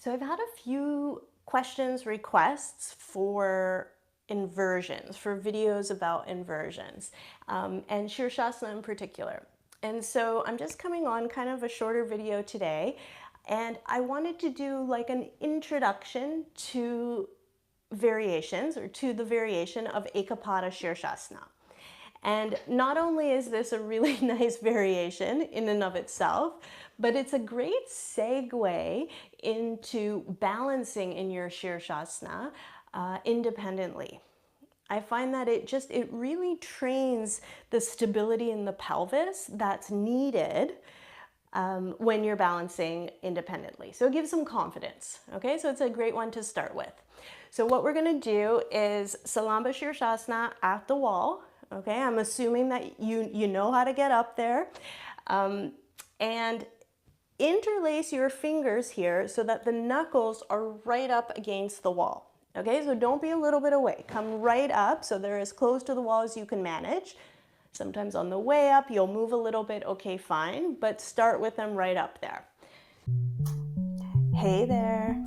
So I've had a few questions, requests for inversions, for videos about inversions, and shirshasana in particular. And so I'm just coming on kind of a shorter video today, and I wanted to do like an introduction to variations, or to the variation of Eka Pada Sirsasana. And not only is this a really nice variation in and of itself, but it's a great segue into balancing in your shirshasana independently. I find that it really trains the stability in the pelvis that's needed when you're balancing independently. So it gives some confidence, okay? So it's a great one to start with. So what we're gonna do is Salamba Sirsasana at the wall, okay? I'm assuming that you know how to get up there. And interlace your fingers here so that the knuckles are right up against the wall, okay? So don't be a little bit away. Come right up so they're as close to the wall as you can manage. Sometimes on the way up, you'll move a little bit, okay, fine, but start with them right up there. Hey there.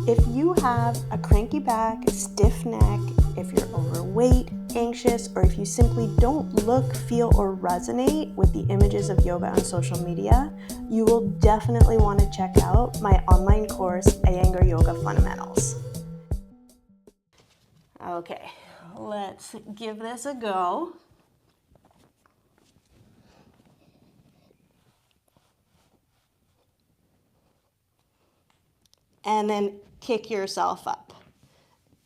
If you have a cranky back, a stiff neck, if you're overweight, anxious, or if you simply don't look, feel, or resonate with the images of yoga on social media, you will definitely want to check out my online course, Iyengar Yoga Fundamentals. Okay, let's give this a go. And then kick yourself up.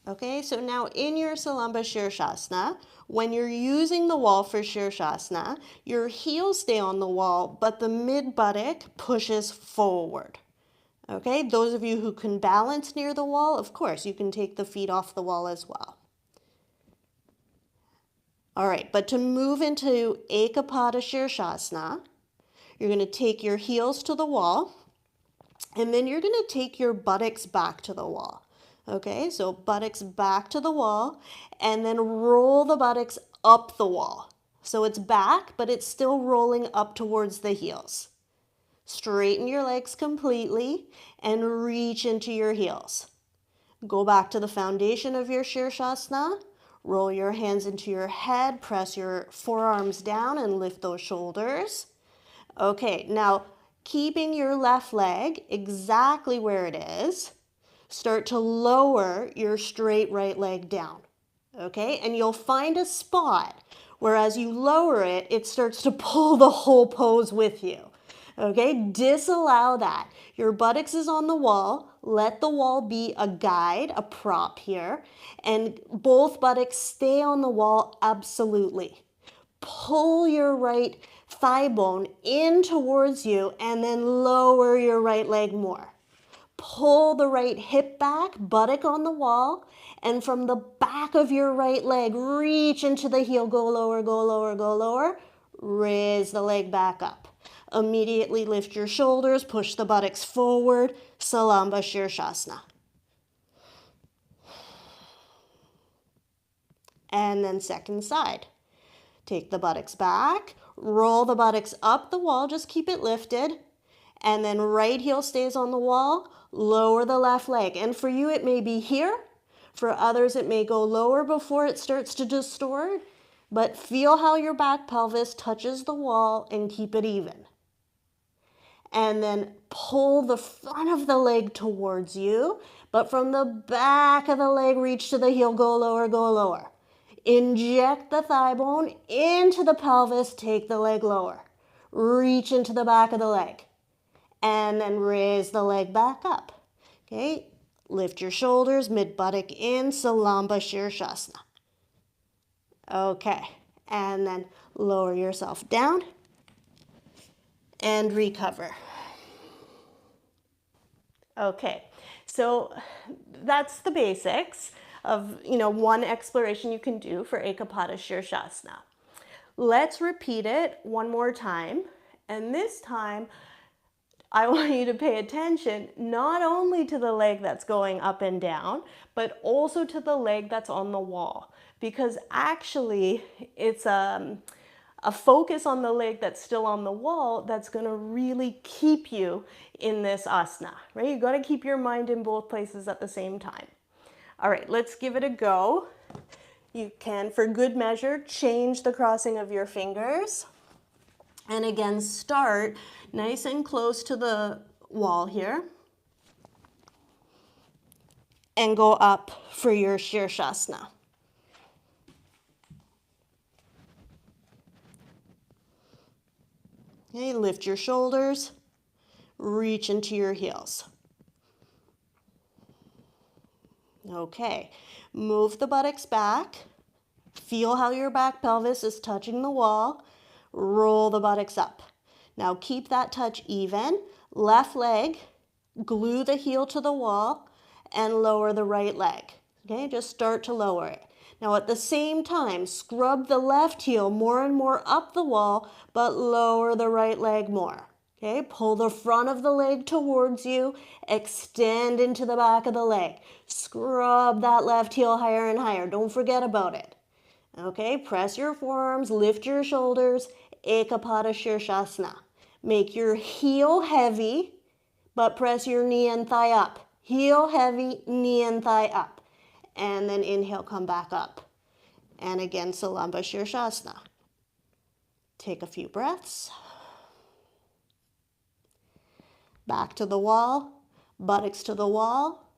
Okay, so now in your Salamba Sirsasana, when you're using the wall for Shirshasana, your heels stay on the wall, but the mid buttock pushes forward. Okay, those of you who can balance near the wall, of course, you can take the feet off the wall as well. All right, but to move into Eka Pada Sirsasana, you're going to take your heels to the wall, and then you're going to take your buttocks back to the wall. Okay, so buttocks back to the wall, and then roll the buttocks up the wall. So it's back, but it's still rolling up towards the heels. Straighten your legs completely and reach into your heels. Go back to the foundation of your Shirshasana. Roll your hands into your head, press your forearms down and lift those shoulders. Okay, now keeping your left leg exactly where it is, start to lower your straight right leg down, okay? And you'll find a spot where as you lower it, it starts to pull the whole pose with you, okay? Disallow that. Your buttocks is on the wall. Let the wall be a guide, a prop here, and both buttocks stay on the wall absolutely. Pull your right thigh bone in towards you and then lower your right leg more. Pull the right hip back, buttock on the wall, and from the back of your right leg, reach into the heel, go lower, go lower, go lower. Raise the leg back up. Immediately lift your shoulders, push the buttocks forward, Salamba Sirsasana. And then second side. Take the buttocks back, roll the buttocks up the wall, just keep it lifted, and then right heel stays on the wall, lower the left leg. And for you, it may be here. For others, it may go lower before it starts to distort, but feel how your back pelvis touches the wall and keep it even. And then pull the front of the leg towards you, but from the back of the leg, reach to the heel, go lower, go lower. Inject the thigh bone into the pelvis, take the leg lower. Reach into the back of the leg. And then raise the leg back up. Okay, lift your shoulders, mid buttock in, Salamba Sirsasana. Okay, and then lower yourself down and recover. Okay, so that's the basics of, one exploration you can do for Eka Pada Sirsasana. Let's repeat it one more time, and this time I want you to pay attention not only to the leg that's going up and down, but also to the leg that's on the wall, because actually it's a a focus on the leg that's still on the wall that's going to really keep you in this asana, right? You got to keep your mind in both places at the same time. All right, let's give it a go. You can, for good measure, change the crossing of your fingers. And again, start nice and close to the wall here. And go up for your shirshasana. Okay, lift your shoulders, reach into your heels. Okay, move the buttocks back. Feel how your back pelvis is touching the wall. Roll the buttocks up. Now keep that touch even. Left leg, glue the heel to the wall and lower the right leg. Okay, just start to lower it. Now at the same time, scrub the left heel more and more up the wall, but lower the right leg more. Okay, pull the front of the leg towards you, extend into the back of the leg. Scrub that left heel higher and higher. Don't forget about it. Okay, press your forearms, lift your shoulders, Eka Pada Sirsasana. Make your heel heavy, but press your knee and thigh up. Heel heavy, knee and thigh up. And then inhale, come back up. And again, Salamba Sirsasana. Take a few breaths. Back to the wall, buttocks to the wall.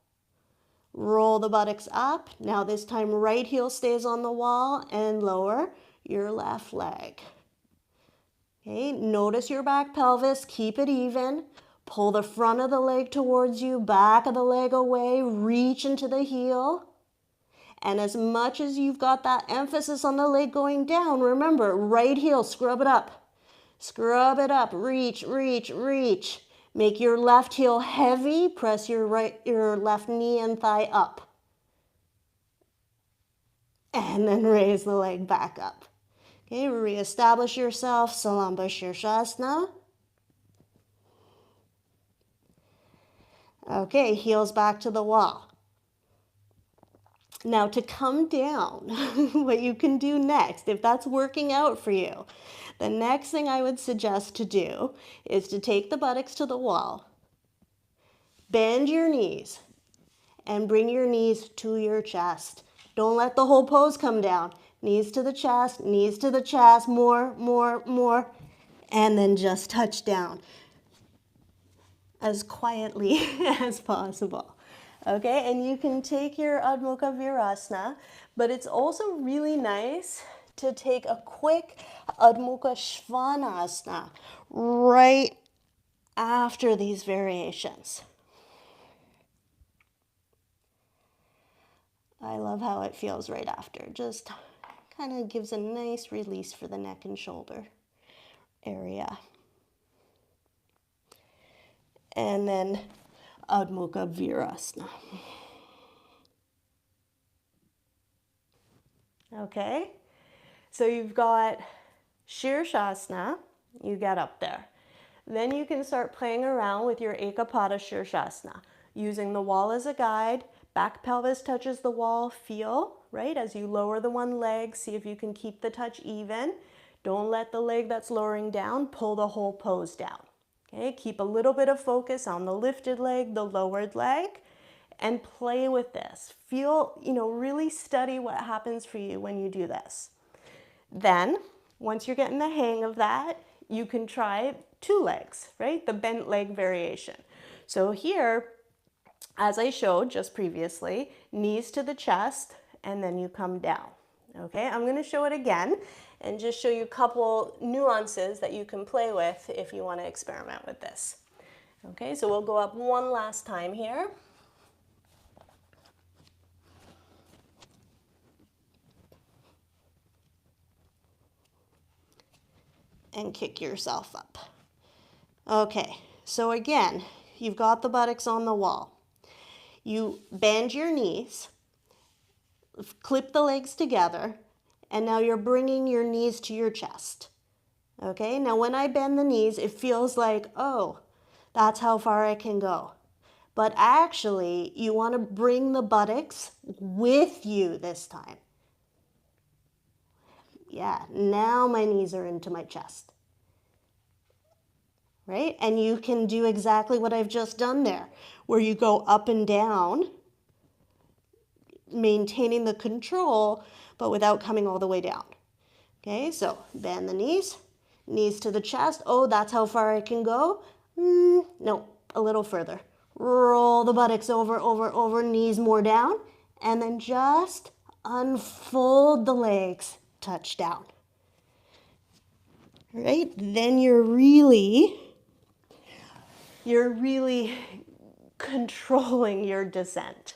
Roll the buttocks up. Now this time right heel stays on the wall and lower your left leg. Okay, notice your back pelvis, keep it even. Pull the front of the leg towards you, back of the leg away, reach into the heel. And as much as you've got that emphasis on the leg going down, remember, right heel, scrub it up. Scrub it up, reach, reach, reach. Make your left heel heavy, press your left knee and thigh up. And then raise the leg back up. Okay, reestablish yourself, Salamba Sirsasana. Okay, heels back to the wall. Now to come down, what you can do next, if that's working out for you, the next thing I would suggest to do is to take the buttocks to the wall, bend your knees, and bring your knees to your chest. Don't let the whole pose come down. Knees to the chest, more, more, more, and then just touch down as quietly as possible. Okay, and you can take your Adho Mukha Virasana, but it's also really nice to take a quick Adho Mukha Svanasana right after these variations. I love how it feels right after. Just kind of gives a nice release for the neck and shoulder area. And then Adho Mukha Virasana. Okay, so you've got Shirshasana, you get up there. Then you can start playing around with your Eka Pada Sirsasana, using the wall as a guide. Back pelvis touches the wall, feel, right? As you lower the one leg, see if you can keep the touch even. Don't let the leg that's lowering down pull the whole pose down. Okay, keep a little bit of focus on the lifted leg, the lowered leg, and play with this. Feel, really study what happens for you when you do this. Then, once you're getting the hang of that, you can try two legs, right? The bent leg variation. So here, as I showed just previously, knees to the chest, and then you come down. Okay, I'm going to show it again and just show you a couple nuances that you can play with if you want to experiment with this. Okay, so we'll go up one last time here. And kick yourself up. Okay, so again, you've got the buttocks on the wall. You bend your knees, clip the legs together, and now you're bringing your knees to your chest. Okay, now when I bend the knees, it feels like, oh, that's how far I can go. But actually, you want to bring the buttocks with you this time. Yeah, now my knees are into my chest. Right? And you can do exactly what I've just done there, where you go up and down, maintaining the control, but without coming all the way down. Okay, so bend the knees, knees to the chest. Oh, that's how far I can go? No, a little further. Roll the buttocks over, over, over, knees more down, and then just unfold the legs, touch down. Right? Then you're really controlling your descent,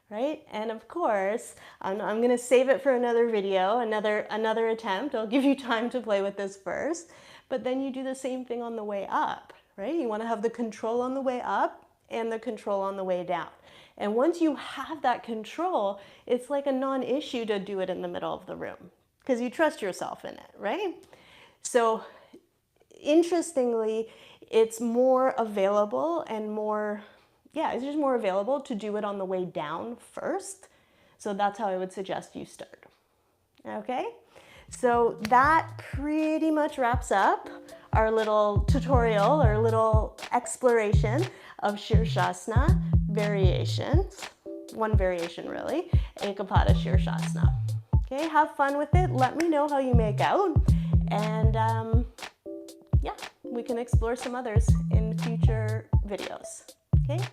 right? And of course, I'm going to save it for another video, another attempt. I'll give you time to play with this first, but then you do the same thing on the way up, right? You want to have the control on the way up and the control on the way down. And once you have that control, it's like a non-issue to do it in the middle of the room because you trust yourself in it, right? So interestingly, it's more available and more, it's just more available to do it on the way down first. So that's how I would suggest you start. Okay? So that pretty much wraps up our little tutorial, our little exploration of Shirshasana variations. One variation really, Eka Pada Sirsasana. Okay, have fun with it. Let me know how you make out. And we can explore some others in future videos. Okay?